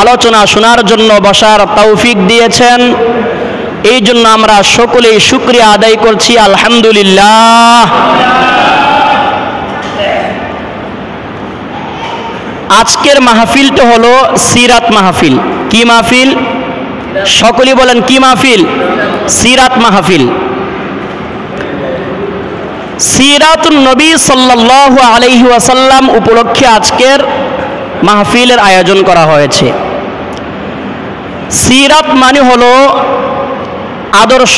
আলোচনা শোনার জন্য বসার তৌফিক দিয়েছেন। এই জন্য আমরা সকলেই শুকরিয়া আদায় করছি, আলহামদুলিল্লাহ। আজকের মাহফিলটা হলো সিরাত মাহফিল। কি মাহফিল? সকলেই বলেন কি মাহফিল? সিরাত মাহফিল। সিরাতুন নবী সাল্লাল্লাহু আলাইহি ওয়াসাল্লাম উপলক্ষে আজকের মাহফিলের আয়োজন করা হয়েছে। সিরাত মানে হলো আদর্শ,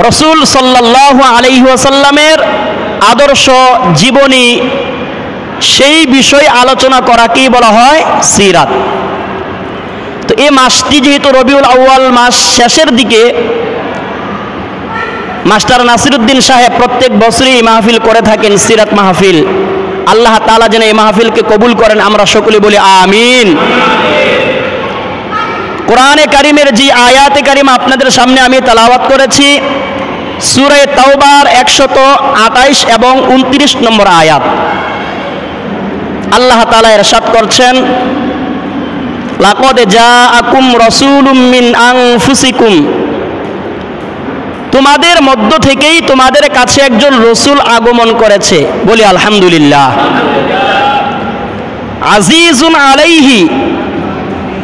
রাসূল সাল্লাল্লাহু আলাইহি ওয়াসাল্লামের আদর্শ জীবনী, সেই বিষয় আলোচনা করাকেই বলা হয় সিরাত। তো এই মাসটি যেহেতু রবিউল আউয়াল মাস শেষের দিকে, মাস্টার নাসিরউদ্দিন সাহেব প্রত্যেক বছরই মাহফিল করে থাকেন সিরাত মাহফিল। আল্লাহ তাআলা যেন এই মাহফিলকে কবুল করেন, আমরা সকলে বলি আমিন। কোরআনে কারিমের যে আয়াতে কারিমা আপনাদের সামনে আমি তেলাওয়াত করেছি, সূরা তাওবার 128 এবং 29 নম্বর আয়াত। আল্লাহ তাআলা ইরশাদ করছেন, লাকাদ জাআকুম রাসূলুম মিন আনফুসিকুম, তোমাদের মধ্য থেকেই তোমাদের কাছে একজন রসুল আগমন করেছে। বলি আলহামদুলিল্লাহ। আজিজুন আলাইহি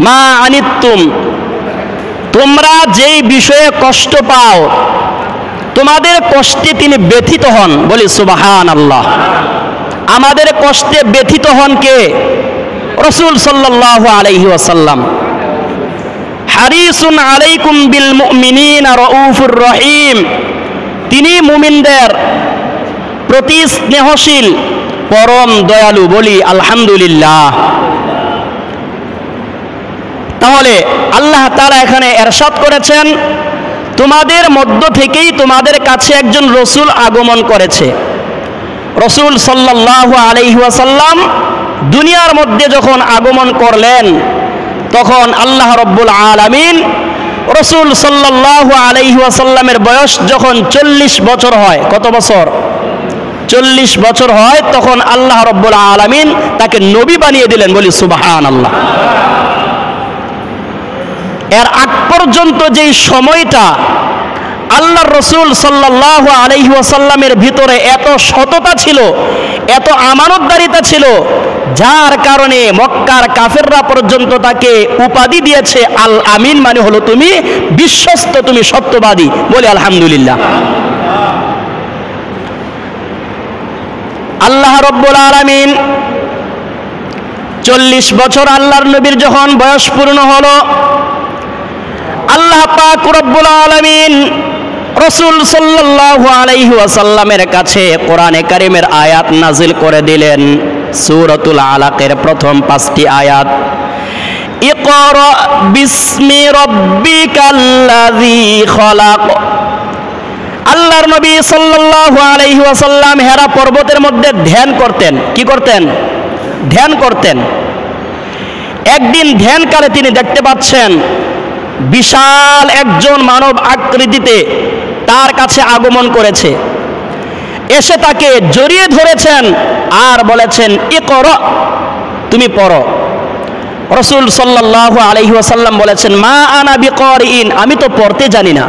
মা আনিতুম, তোমরা যেই বিষয়ে কষ্ট পাও তোমাদের কষ্টে তিনি ব্যথিত হন। বলি সুবহানাল্লাহ। আমাদের কষ্টে ব্যথিত হন কে? রাসূল সাল্লাল্লাহু আলাইহি ওয়াসাল্লাম। হারিসুন আলাইকুম বিল মুমিনিনা রাউফুর রহিম, তিনি মুমিনদের প্রতি স্নেহশীল, পরম দয়ালু। বলি আলহামদুলিল্লাহ। তাহলে আল্লাহ তাআলা এখানে ইরশাদ করেছেন, তোমাদের মধ্য থেকেই তোমাদের কাছে একজন রসুল আগমন করেছে। রসুল সাল্লাল্লাহু আলাইহি ওয়াসাল্লাম দুনিয়ার মধ্যে যখন আগমন করলেন, তখন আল্লাহ রব্বুল আলামিন রসুল সাল্লাল্লাহু আলাইহি ওয়াসাল্লামের বয়স যখন 40 বছর হয়, কত বছর? 40 বছর হয়, তখন আল্লাহ রব্বুল আলামিন তাকে নবী বানিয়ে দিলেন। বলি সুবহানাল্লাহ। এর আগ পর্যন্ত যেই সময়টা আল্লাহর রসুল সাল্লাল্লাহু আলাইহি ওয়াসাল্লামের ভিতরে এত সততা ছিল, এত আমানতদারিতা ছিল, যার কারণে মক্কার কাফেররা পর্যন্ত তাকে উপাধি দিয়েছে আল আমিন, মানে হলো তুমি বিশ্বস্ত, তুমি সত্যবাদী। বলি আলহামদুলিল্লাহ। আল্লাহ রব্বুল আলামিন 40 বছর আল্লাহর নবীর যখন বয়স পূর্ণ হলো, আল্লাহ পাক রব্বুল আলামিন রাসূল সাল্লাল্লাহু আলাইহি ওয়াসাল্লামের কাছে কোরআনে কারীমের আয়াত নাজিল করে দিলেন। সূরাতুল আলাকের প্রথম 5টি আয়াত, ইকরা বিসমি রাব্বিকাল্লাযী খলাক। আল্লাহর নবী সাল্লাল্লাহু আলাইহি ওয়াসাল্লাম হেরা পর্বতের মধ্যে ধ্যান করতেন। কি করতেন? ধ্যান করতেন। একদিন ধ্যানকালে তিনি দেখতে পাচ্ছেন বিশাল একজন মানব আকৃতিতে তার কাছে আগমন করেছে। এসে তাকে জড়িয়ে ধরেছেন আর বলেছেন, ইকরা, তুমি পড়ো। রাসূল সাল্লাল্লাহু আলাইহি ওয়াসাল্লাম বলেছেন, মা আনা বিকারিন, আমি তো পড়তে জানি না।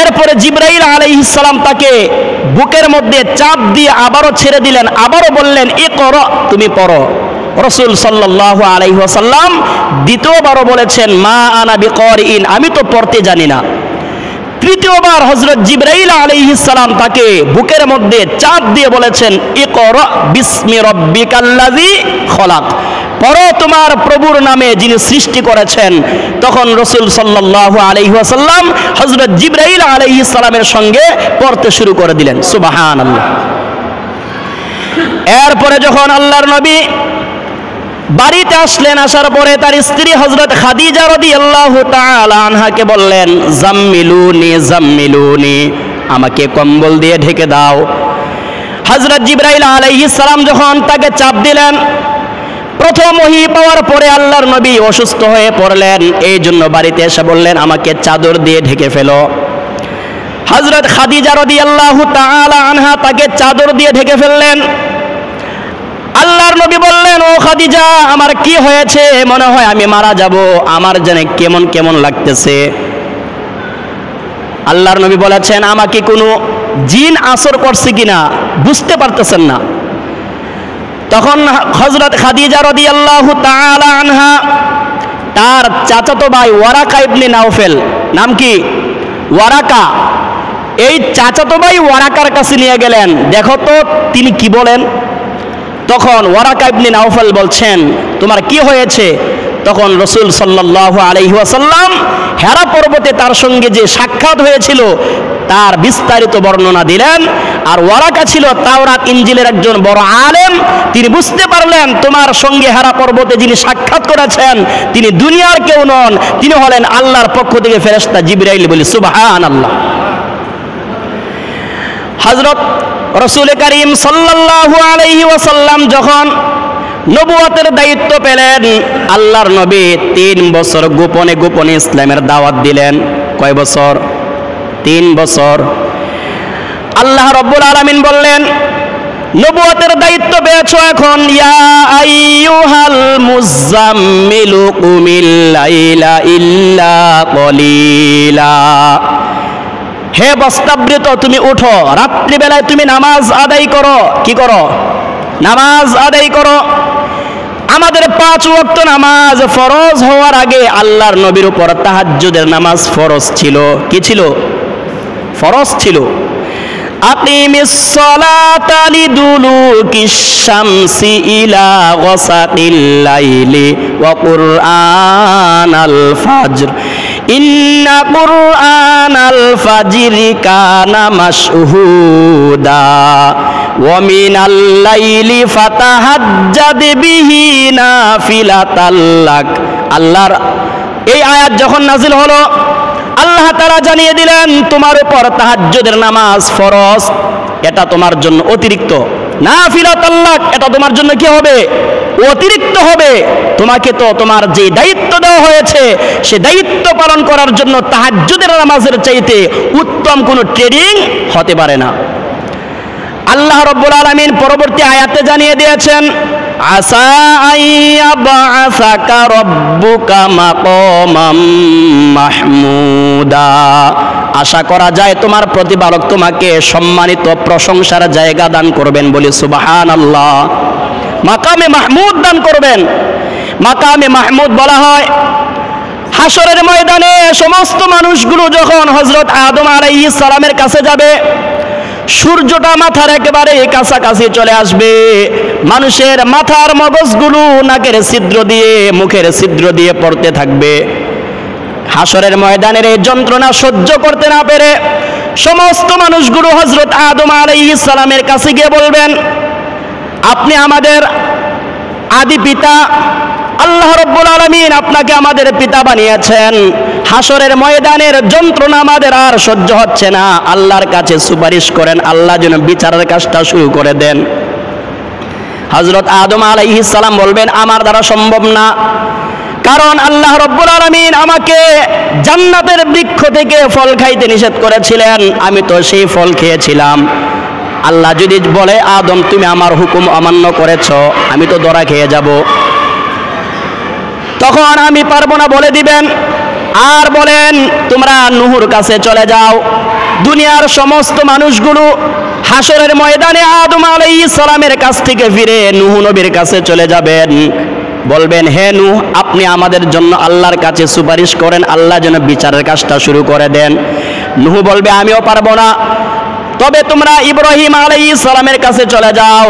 এরপরে জিবরাইল আলাইহিস সালাম তাকে বুকের মধ্যে চাপ দিয়ে আবারও ছেড়ে দিলেন, আবারও বললেন, ইকরা, তুমি পড়ো। রাসূল সাল্লাল্লাহু আলাইহি ওয়াসাল্লাম দ্বিতীয়বারও বলেছেন, মা আনা বিকারিন, আমি তো পড়তে জানি না। তৃতীয়বার হযরত জিবরাইল আলাইহিস সালাম তাকে বুকের মধ্যে চাপ দিয়ে বলেছেন, ইকরা বিসমি রাব্বিকাল্লাযী খলাক, পড়ো তোমার প্রভুর নামে যিনি সৃষ্টি করেছেন। তখন রাসূল সাল্লাল্লাহু আলাইহি ওয়াসাল্লাম হযরত জিবরাইল আলাইহিস সালামের সঙ্গে পড়তে শুরু করে দিলেন। সুবহানাল্লাহ। এরপরে যখন আল্লাহর নবী বাড়িতে আসলেন, আসার পরে তার স্ত্রী হযরত খাদিজা রাদিয়াল্লাহু তাআলা আনহাকে বললেন, জাম্মিলুনি জাম্মিলুনি, আমাকে কম্বল দিয়ে ঢেকে দাও। হযরত জিবরাইল আলাইহিস সালাম যখন তাকে চাপ দিলেন, প্রথম ওহী পাওয়ার পরে আল্লাহর নবী অসুস্থ হয়ে পড়লেন। এই জন্য বাড়িতে এসে বললেন, আমাকে চাদর দিয়ে ঢেকে ফেলো। হযরত খাদিজা রাদিয়াল্লাহু তাআলা আনহা তাকে চাদর দিয়ে ঢেকে ফেললেন। আল্লাহর নবী বললেন, ও খাদিজা খাদিজা, আমার কি হয়েছে? মনে হয় আমি মারা যাব, আমার যেন কেমন কেমন লাগতেছে। আল্লাহর নবী বলেছেন, আমাকে কোনো জিন আসর করছে কিনা বুঝতে পারতেছেন না। তখন হযরত খাদিজা রাদিয়াল্লাহু তাআলা আনহা তার চাচাতো ভাই ওয়ারাকা ইবনে নাওফেল, নাম কি? ওয়ারাকা। এই চাচাতো ভাই ওয়ারাকার কাছে নিয়ে গেলেন, দেখো তো তিনি কি বলেন। তখন ওয়ারাকা ইবনে নাওফেল বলছেন, তোমার কি হয়েছে? তখন রাসূল সাল্লাল্লাহু আলাইহি ওয়াসাল্লাম হেরা পর্বতে তার সঙ্গে যে সাক্ষাৎ হয়েছিল তার বিস্তারিত বর্ণনা দিলেন। আর ওয়ারাকা ছিল তাওরাত ইনজিলের একজন বড় আলেম। তিনি বুঝতে পারলেন তোমার সঙ্গে হেরা পর্বতে যিনি সাক্ষাৎ করেছেন তিনি দুনিয়ার কেউ নন, তিনি হলেন আল্লাহর পক্ষ থেকে ফেরেশতা জিবরাইল। বলি সুবহানাল্লাহ। হযরত রাসূল করিম সাল্লাল্লাহু আলাইহি ওয়াসাল্লাম যখন নবুয়তের দায়িত্ব পেলেন, আল্লাহর নবী 3 বছর গোপনে গোপনে ইসলামের দাওয়াত দিলেন। কয় বছর? 3 বছর। আল্লাহ রাব্বুল আলামিন বললেন, নবুয়তের দায়িত্ব পেয়েছো এখন, ইয়া আইয়ুহাল মুযাম্মিলু কুমিল লাইলা ইল্লা কলিলা। হে বস্ত্রাবৃত, তুমি উঠো, রাত্রিবেলায় তুমি নামাজ আদায় করো। কি করো? নামাজ আদায় করো। আমাদের 5 ওয়াক্ত নামাজ ফরজ হওয়ার আগে আল্লাহর নবীর উপর তাহাজ্জুদের নামাজ ফরজ ছিল। কি ছিল? ফরজ ছিল। আকিমিস সালাতা লিদুলুকিশ শামসি ইলা গাসাকিল লাইলি ওয়া কুরআনাল ফাজর ইন্না কুরআনাল ফাজরি কানা মাশহুদা ওয়া মিনাল লাইলি ফাতাহাজ্জাদ বিহি নাফিলাতাল লাক। আল্লাহর এই আয়াত যখন নাজিল হলো, আল্লাহ তাআলা জানিয়ে দিলেন তোমার উপর তাহাজ্জুদের নামাজ ফরজ, এটা তোমার জন্য অতিরিক্ত। নাফিলাতুল লাক, এটা তোমার জন্য কি হবে? অতিরিক্ত হবে। তোমাকে তো তোমার যে দায়িত্ব দেওয়া হয়েছে সে দায়িত্ব পালন করার জন্য তাহাজ্জুদের নামাজের চাইতে উত্তম কোনো ট্রেডিং হতে পারে না। আল্লাহ রাব্বুল আলামিন পরবর্তী আয়াতে জানিয়ে দিয়েছেন, আসা আইয়াবআসাকা রাব্বুকা মাকামাম মাহমুদা। আশা করা যায় তোমার প্রতিপালক তোমাকে সম্মানিত প্রশংসার জায়গা দান করবেন। বলি সুবহানাল্লাহ। মাকামে মাহমুদ দান করবেন। মাকামে মাহমুদ বলা হয় হাসরের ময়দানে সমস্ত মানুষগুলো যখন হযরত আদম আলাইহিস সালামের কাছে যাবে, সূর্যটা মাথার একেবারে কাছাকাছি চলে আসবে। মানুষের মাথার মগজগুলো নাকের ছিদ্র দিয়ে মুখের ছিদ্র দিয়ে পড়তে থাকবে। হাসরের ময়দানের এই যন্ত্রণা সহ্য করতে না পেরে সমস্ত মানুষগুলো হযরত আদম আলাইহিস সালামের কাছে গিয়ে বলবেন, আপনি আমাদের আদি পিতা, আল্লাহ রাব্বুল আলামিন আপনাকে আমাদের পিতা বানিয়েছেন। হাসরের ময়দানের যন্ত্রণা আমাদের আর সহ্য হচ্ছে না, আল্লাহর কাছে সুপারিশ করেন, আল্লাহ যেন বিচারের কাজটা শুরু করে দেন। হযরত আদম আলাইহিস সালাম বলবেন, আমার দ্বারা সম্ভব না, কারণ আল্লাহ রাব্বুল আলামিন আমাকে জান্নাতের বৃক্ষ থেকে ফল খাইতে নিষেধ করেছিলেন, আমি তো সেই ফল খেয়েছিলাম। আল্লাহ যদি বলে, আদম তুমি আমার হুকুম অমান্য করেছো, আমি তো ধরা খেয়ে যাব। তখন আমি পারবো না বলে দিবেন, আর বলেন তোমরা নূহর কাছে চলে যাও। দুনিয়ার সমস্ত মানুষগুলো হাসরের ময়দানে আদম আলাইহিস সালামের কাছ থেকে ফিরে নূহ নবীর কাছে চলে যাবেন। বলবেন, হে নূহ, আপনি আমাদের জন্য আল্লাহর কাছে সুপারিশ করেন, আল্লাহ যেন বিচারের কাজটা শুরু করে দেন। নূহ বলবে, আমিও পারবো না, তবে তোমরা ইব্রাহিম আলাইহিস সালামের কাছে চলে যাও।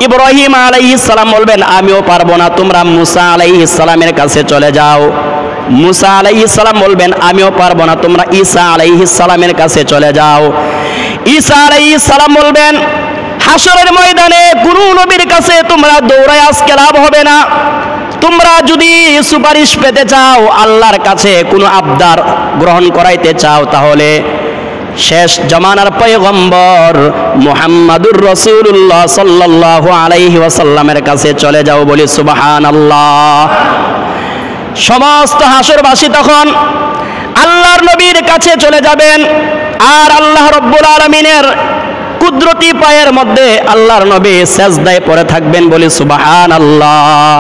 ইব্রাহিম আলাইহিস সালাম বলবেন, আমিও পারবো না, তোমরা মুসা আলাইহিস সালামের কাছে চলে যাও। মুসা আলাইহিস সালাম বলবেন, আমিও পারবো না, তোমরা ঈসা আলাইহিস সালামের কাছে চলে যাও। ঈসা আলাইহিস সালাম বলবেন, হাসরের ময়দানে কোনো নবীর কাছে তোমরা দৌড়ায় আজকে লাভ হবে না। তোমরা যদি সুপারিশ পেতে চাও, আল্লাহর কাছে কোনো আবদার গ্রহণ করাইতে চাও, তাহলে শেষ জামানার পয়গম্বর মুহাম্মাদুর রাসূলুল্লাহ সাল্লাল্লাহু আলাইহি ওয়াসাল্লামের কাছে চলে যাও। বলি সুবহানাল্লাহ। সমস্ত হাসরবাসী তখন আল্লাহর নবীর কাছে চলে যাবেন, আর আল্লাহ রাব্বুল আলামিনের কুদরতি পায়ের মধ্যে আল্লাহর নবী সেজদায় পড়ে থাকবেন, বলি সুবহানাল্লাহ।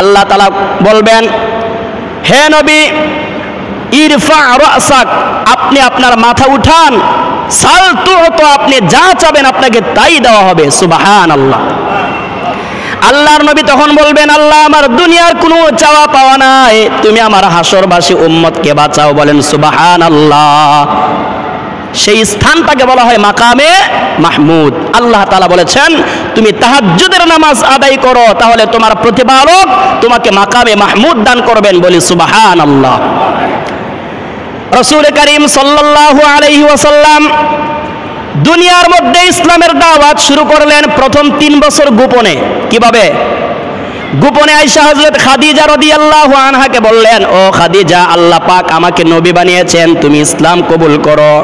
আল্লাহ তাআলা বলবেন, হে নবী ইরফা রাসাক, আপনি আপনার মাথা উঠান, সাল তু'তা, আপনি যা চাবেন আপনাকে তাই দেওয়া হবে। সুবহানাল্লাহ। আল্লাহর নবী তখন বলবেন, আল্লাহ আমার দুনিয়ার কোনো চাওয়া পাওয়া নাই, তুমি আমার হাসরবাসী উম্মতকে বাঁচাও, বলেন সুবহানাল্লাহ। সেই স্থানটাকে বলা হয় মাকামে মাহমুদ। আল্লাহ তাআলা বলেছেন, তুমি তাহাজ্জুদের নামাজ আদায় করো, তাহলে তোমার প্রতিপালক তোমাকে মাকামে মাহমুদ দান করবেন, বলি সুবহানাল্লাহ। রাসূল করিম সাল্লাল্লাহু আলাইহি ওয়াসাল্লাম দুনিয়ার মধ্যে ইসলামের দাওয়াত শুরু করলেন প্রথম 3 বছর গোপনে। কিভাবে? গোপনে আয়েশা হযরত খাদিজা রাদিয়াল্লাহু আনহাকে বললেন, ও খাদিজা, আল্লাহ পাক আমাকে নবী বানিয়েছেন, তুমি ইসলাম কবুল করো।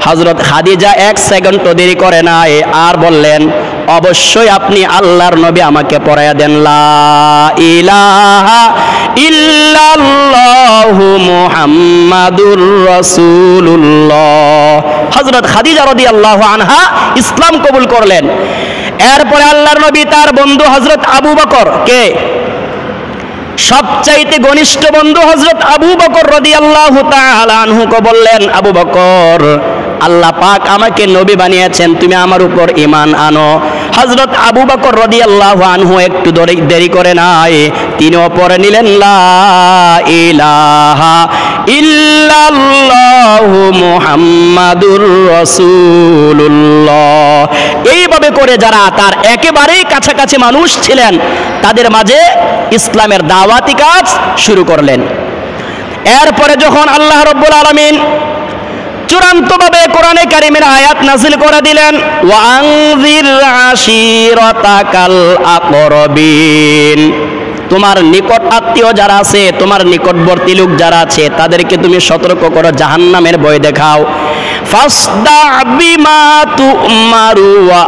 হযরত খাদিজা 1 সেকেন্ড দেরি করে নাই, আর বললেন, অবশ্যই আপনি আল্লাহর নবী, আমাকে পড়ায়া দেন লা ইলাহা ইল্লাল্লাহু মুহাম্মাদুর রাসূলুল্লাহ। হযরত খাদিজা রাদিয়াল্লাহু আনহা ইসলাম কবুল করলেন। এরপরে আল্লাহর নবী তার বন্ধু হযরত আবু বকর, কে সবচাইতে ঘনিষ্ঠ বন্ধু, হযরত আবু বকর রাদিয়াল্লাহু তাআলা আনহুকে বললেন, আবু বকর, আল্লাহ পাক আমাকে নবী বানিয়েছেন, তুমি আমার উপর ঈমান আনো। হযরত আবু বকর রাদিয়াল্লাহু আনহু একটু দেরি করে নাই, তিনিও পড়ে নিলেন লা ইলাহা ইল্লাল্লাহু মুহাম্মাদুর রাসূলুল্লাহ। এইভাবে করে যারা তার একেবারেই কাছাকাছি মানুষ ছিলেন, তাদের মাঝে ইসলামের দাওয়াতি কাজ শুরু করলেন। এরপরে যখন আল্লাহ রাব্বুল আলামিন চূড়ান্তভাবে কোরআনে কারিমের আয়াত নাযিল করে দিলেন, ওয়া আনযির আশিরাতাকাল আকরাবিন, তোমার নিকট আত্মীয় যারা আছে, তোমার নিকটবর্তী লোক যারা আছে, তাদেরকে তুমি সতর্ক করো, জাহান্নামের ভয় দেখাও। ফাসদা বিমা তুমারু ওয়া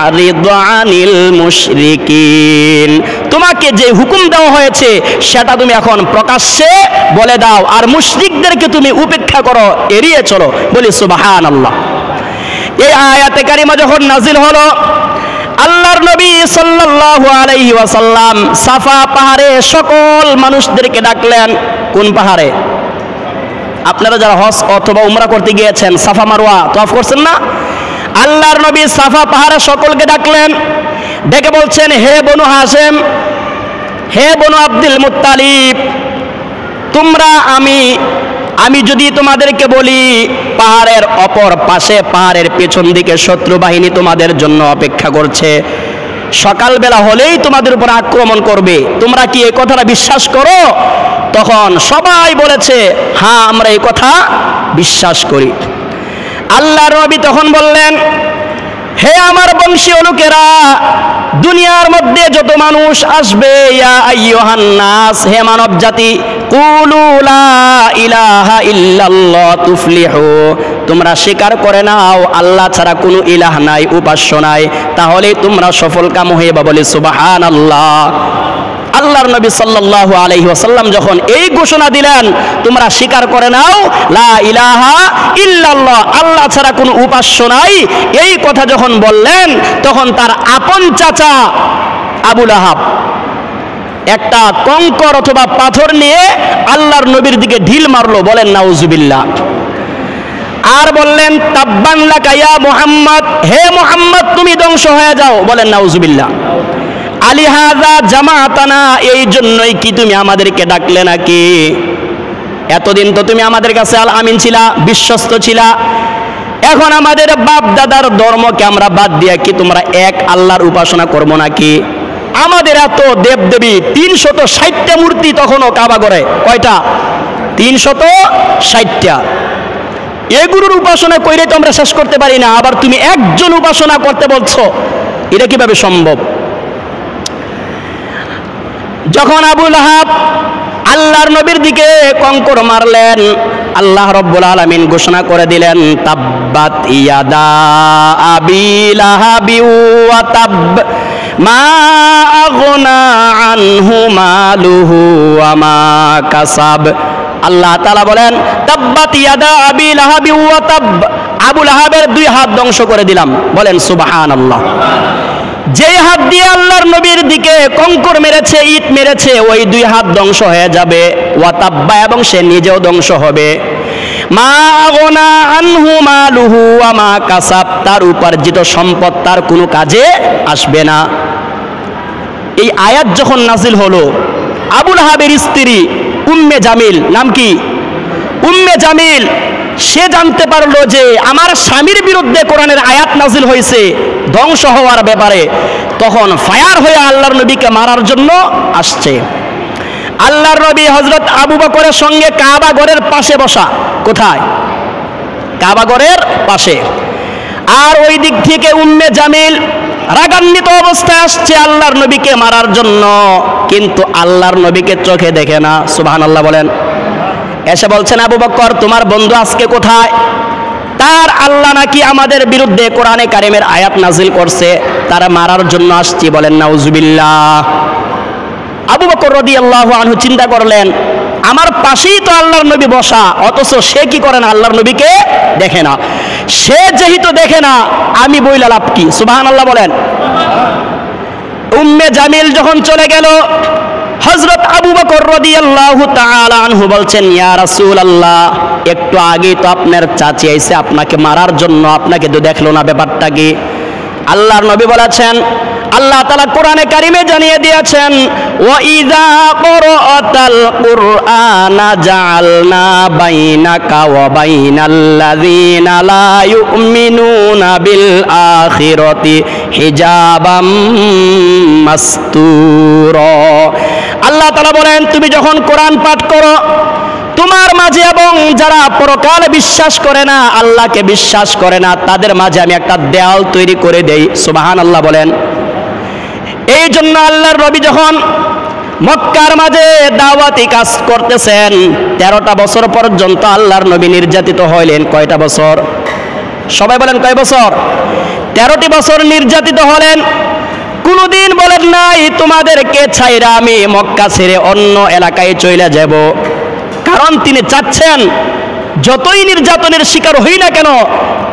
আ'রিদ আনিল মুশরিকিন, তোমাকে যে হুকুম দেওয়া হয়েছে সেটা তুমি এখন প্রকাশ্যে বলে দাও, আর মুশরিকদেরকে তুমি উপেক্ষা করো, এড়িয়ে চলো, বলি সুবহানাল্লাহ। এই আয়াতে কারিমা যখন নাজিল হলো, আল্লাহর নবী সাল্লাল্লাহু আলাইহি ওয়াসাল্লাম সাফা পাহাড়ে সকল মানুষদেরকে ডাকলেন। কোন পাহাড়ে? আপনারা যারা হজ অথবা উমরা করতে গিয়েছেন, সাফা মারওয়া তওয়াফ করছেন না? আল্লাহর নবী সাফা পাহাড়ে সকলকে ডাকলেন, ডেকে বলছেন, হে বনু হাশেম, হে বনু আব্দুল মুত্তালিব, তোমরা আমি যদি তোমাদেরকে বলি পাহাড়ের অপর পাশে, পাহাড়ের পেছন দিকে শত্রু বাহিনী তোমাদের জন্য অপেক্ষা করছে, সকালবেলা হলেই তোমাদের উপর আক্রমণ করবে, তোমরা কি এই কথাটা বিশ্বাস করো? তখন সবাই বলেছে, হ্যাঁ আমরা এই কথা বিশ্বাস করি। আল্লাহর নবী তখন বললেন, হে আমার বংশীয় লোকেরা, দুনিয়ার মধ্যে যত মানুষ আসবে, ইয়া আইয়ুহান নাস, হে মানব জাতি, কুলু লা ইলাহা ইল্লাল্লাহ তুফলিহু, তোমরা স্বীকার করে নাও আল্লাহ ছাড়া কোনো ইলাহ নাই, উপাস্য নাই, তাহলেই তোমরা সফল কাম হইবা, বলে সুবহানাল্লাহ। আল্লাহর নবী সাল্লাল্লাহু আলাইহি ওয়াসাল্লাম যখন এই ঘোষণা দিলেন, তোমরা স্বীকার করে নাও লা ইলাহা ইল্লাল্লাহ, আল্লাহ ছাড়া কোনো উপাস্য নাই, এই কথা যখন বললেন, তখন তার আপন চাচা আবু লাহাব একটা কঙ্কর অথবা পাথর নিয়ে আল্লাহর নবীর দিকে ঢিল মারলো, বলেন নাউজুবিল্লাহ। আর বললেন, তাব্বান লাকা ইয়া মুহাম্মদ, হে মুহাম্মদ তুমি ধ্বংস হয়ে যাও, বলেন নাউজুবিল্লাহ। আলিহাযা জামাতানা, এই জন্যই কি তুমি আমাদেরকে ডাকলে নাকি? এতদিন তো তুমি আমাদের কাছে আল আমিন ছিলা, বিশ্বস্ত ছিলা, এখন আমাদের বাপ দাদার ধর্মকে আমরা বাদ দিয়া কি তোমরা এক আল্লাহর উপাসনা করবো নাকি? আমাদের এত দেবদেবী, 360টা মূর্তি তখনও কাবা ঘরে, কয়টা? 360টা। এগুলোর উপাসনা কইরে তো আমরা শেষ করতে পারি না, আবার তুমি একজন উপাসনা করতে বলছো, এটা কিভাবে সম্ভব? যখন আবু লাহাব আল্লাহর নবীর দিকে কঙ্কর মারলেন, আল্লাহ রাব্বুল আলামিন ঘোষণা করে দিলেন, তাব্বাত ইয়াদা আবি লাহাবি ওয়া তাব, মা আগনা আনহু মালুহু ওয়া মা কাসাব। আল্লাহ তাআলা বলেন, তাব্বাত ইয়াদা আবি লাহাবি ওয়া তাব, আবুল আহাবের 2 হাত ধ্বংস করে দিলাম। বলেন সুবহানাল্লাহ। যেই হাত দিয়ে আল্লাহর নবীর দিকে কঙ্কর মেরেছে, ইট মেরেছে, ওই 2 হাত ধ্বংস হয়ে যাবে। ওয়াতাব্বা, এবং সে নিজেও ধ্বংস হবে। মা আগনা আনহু মালুহু ওয়া মা কাসাব, তার উপার্জিত সম্পদ তার কোনো কাজে আসবে না। এই আয়াত যখন নাজিল হলো, আবুল আহাবের স্ত্রী উম্মে জামিল, নাম কি? উম্মে জামিল, সে জানতে পারলো যে আমার স্বামীর বিরুদ্ধে কোরআনের আয়াত নাজিল হয়েছে ধ্বংস হওয়ার ব্যাপারে। তখন ফায়ার হয়ে আল্লাহর নবীকে মারার জন্য আসছে। আল্লাহর নবী হযরত আবু বকরের সঙ্গে কাবা ঘরের পাশে বসা। কোথায়? কাবা ঘরের পাশে। আর ওই দিক থেকে উম্মে জামিল রাগান্বিত অবস্থায় আসছে আল্লাহর নবীকে মারার জন্য, কিন্তু আল্লাহর নবীকে চোখে দেখে না। সুবহানাল্লাহ বলেন। এসে বলছেন, আবু বকর, তোমার বন্ধু আজকে কোথায়? তার আল্লাহ নাকি আমাদের বিরুদ্ধে কোরআনে কারিমের আয়াত নাজিল করছে, তারা মারার জন্য আসছি। বলেন নাউজুবিল্লাহ। আবু বকর রাদিয়াল্লাহু আনহু চিন্তা করলেন, আমার পাশেই তো আল্লাহর নবী বসা, অথচ সে কি করে না? আল্লাহর নবীকে দেখে না। সে যেহেতু দেখে না, আমি বইলা লাভ কি? সুবহানাল্লাহ বলেন। উম্মে জামিল যখন চলে গেল, হযরত আবু বকর রাদিয়াল্লাহু তাআলা আনহু বলছেন, ইয়া রাসূলুল্লাহ, একটু আগেই তো আপনার চাচি আইছে আপনাকে মারার জন্য, আপনাকে তো দেখলো না, ব্যাপারটা কি? আল্লাহর নবী বলেছেন, আল্লাহ তাআলা কোরআনে কারিমে জানিয়ে দিয়েছেন, ওয়া ইযা ক্বরাতাল কুরআনা জাআলনা বাইনাকা ওয়া বাইনাল্লাযীনা লা ইউমিনুনা বিল আখিরাতি হিজাবাম মাসতুরা। আল্লাহ তাআলা বলেন, তুমি যখন কোরআন পাঠ করো, তোমার মাঝে এবং যারা পরকালে বিশ্বাস করে না, আল্লাহকে বিশ্বাস করে না, তাদের মাঝে আমি একটা দেয়াল তৈরি করে দেই। সুবহানাল্লাহ বলেন। এই জন্য আল্লাহর নবী যখন মক্কার মাঝে দাওয়াতি কাজ করতেছেন, 13টা বছর পর্যন্ত আল্লাহর নবী নির্যাতিত হইলেন। কয়টা বছর? সবাই বলেন কয় বছর? 13টি বছর নির্যাতিত হলেন। কোনদিন বলেন নাই তোমাদেরকে ছাইরা আমি মক্কা ছেড়ে অন্য এলাকায় চলে যাব। কারণ তিনি চাচ্ছেন যতই নির্যাতনের শিকার হই না কেন,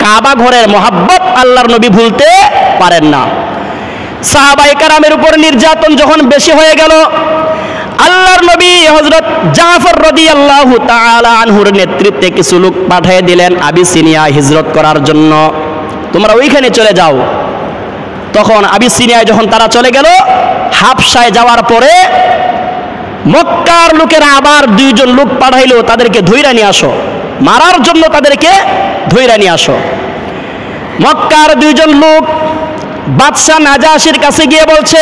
কাবা ঘরের মহাব্বত আল্লাহর নবী ভুলতে পারেন না। সাহাবায়ে কেরামের উপর নির্যাতন যখন বেশি হয়ে গেল, আল্লাহর নবী হযরত জাফর রাদিয়াল্লাহু তাআলা আনহুর নেতৃত্বে কিছু লোক পাঠিয়ে দিলেন আবিসিনিয়া হিজরত করার জন্য, তোমরা ওইখানে চলে যাও। তখন আবিসিনিয়ায় যখন তারা চলে গেল, হাবশায় যাওয়ার পরে মক্কার লোকেরা আবার 2 জন লোক পাঠাইলো, তাদেরকে ধইরা নিয়ে আসো, মারার জন্য তাদেরকে ধইরা নিয়ে আসো। মক্কার 2 জন লোক বাদশা নাজাশির কাছে গিয়ে বলছে,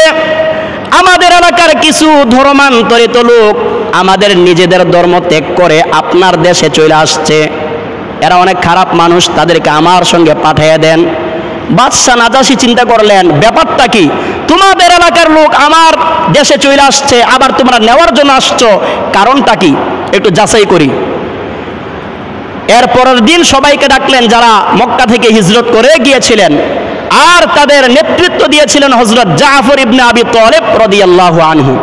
আমাদের এলাকার কিছু ধর্মান্তরিত লোক আমাদের নিজেদের ধর্ম ত্যাগ করে আপনার দেশে চলে আসছে, এরা অনেক খারাপ মানুষ, তাদেরকে আমার সঙ্গে পাঠিয়ে দেন। বাদশা নাজাশি চিন্তা করলেন, ব্যাপারটা কি? তোমাদের এলাকার লোক আমার দেশে চলে আসছে, আবার তোমরা নেওয়ার জন্য আসছো, কারণটা কি? একটু যাচাই করি। এরপরের দিন সবাইকে ডাকলেন যারা মক্কা থেকে হিজরত করে গিয়েছিলেন, আর তাদের নেতৃত্ব দিয়েছিলেন হযরত জাফর ইবনে আবি তালিব রাদিয়াল্লাহু আনহু।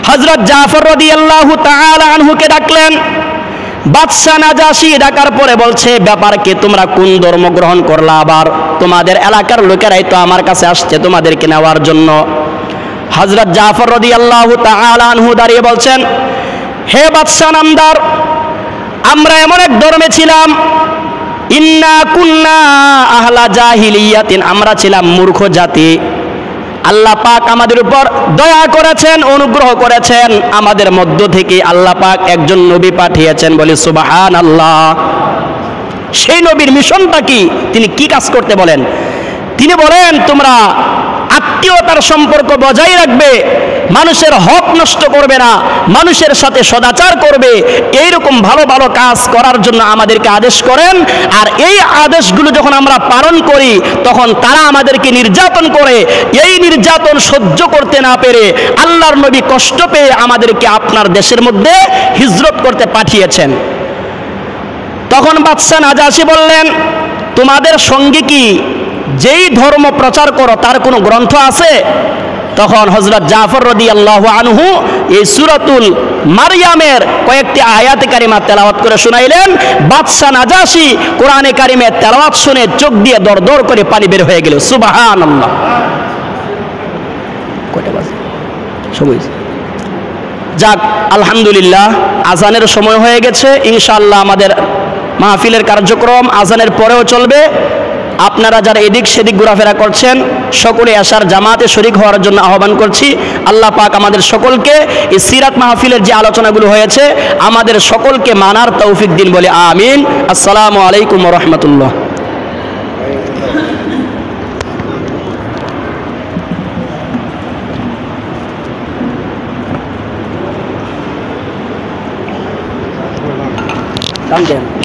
হযরত জাফর রাদিয়াল্লাহু তাআলা আনহুকে ডাকলেন। বাদশা নাজাশি ডাকার পরে বলছে, ব্যাপার কি? তোমরা কোন ধর্ম গ্রহণ করলা? আবার তোমাদের এলাকার লোকেরাই তো আমার কাছে আসছে তোমাদেরকে নেওয়ার জন্য। হযরত জাফর রাদিয়াল্লাহু তাআলা আনহু দাঁড়িয়ে বলছেন, হে বাদশা নামদার, আমরা এমন এক ধর্মে ছিলাম, ইন্না কুন্না আহলা জাহিলিয়াতিন, আমরা ছিলাম মূর্খ জাতি। আল্লাহ পাক আমাদের উপর দয়া করেছেন, অনুগ্রহ করেছেন, আমাদের মধ্য থেকে আল্লাহ পাক একজন নবী পাঠিয়েছেন। বলি সুবহানাল্লাহ। সেই নবীর মিশনটা কি? তিনি কি কাজ করতে বলেন? তিনি বলেন, তোমরা আত্মীয়তার সম্পর্ক বজায় রাখবে, মানুষের হক নষ্ট করবে না, মানুষের সাথে সদাচার করবে, এইরকম ভালো ভালো কাজ করার জন্য আমাদেরকে আদেশ করেন। আর এই আদেশগুলো যখন আমরা পালন করি, তখন তারা আমাদেরকে নির্যাতন করে, এই নির্যাতন সহ্য করতে না পেরে আল্লাহর নবী কষ্ট পেয়ে আমাদেরকে আপনার দেশের মধ্যে হিজরত করতে পাঠিয়েছেন। তখন বাদশা নাজাশি বললেন, তোমাদের সঙ্গে কি যেই ধর্ম প্রচার করো তার কোনো গ্রন্থ আছে? তখন হযরত জাফর রাদিয়াল্লাহু আনহু এই সূরাতুল মারইয়ামের কয়েকটি আয়াতে কারিমা তেলাওয়াত করে শুনাইলেন। বাদশা নাজাশী কোরআনে কারিমের তেলাওয়াত শুনে চোখ দিয়ে দরদর করে পানি বের হয়ে গেল। সুবহানাল্লাহ। কয়টা বাজে? সবই যাক, আলহামদুলিল্লাহ, আজানের সময় হয়ে গেছে। ইনশাআল্লাহ আমাদের মাহফিলের কার্যক্রম আজানের পরেও চলবে। আপনারা যারা এদিক সেদিক ঘোরাফেরা করছেন সকলে আসার জামাতে শরীক হওয়ার জন্য আহ্বান করছি। আল্লাহ পাক আমাদের সকলকে এই সিরাত মাহফিলের যে আলোচনাগুলো হয়েছে আমাদের সকলকে মানার তৌফিক দিন বলে আমিন। আসসালামু আলাইকুম ওয়া রাহমাতুল্লাহ। Danke.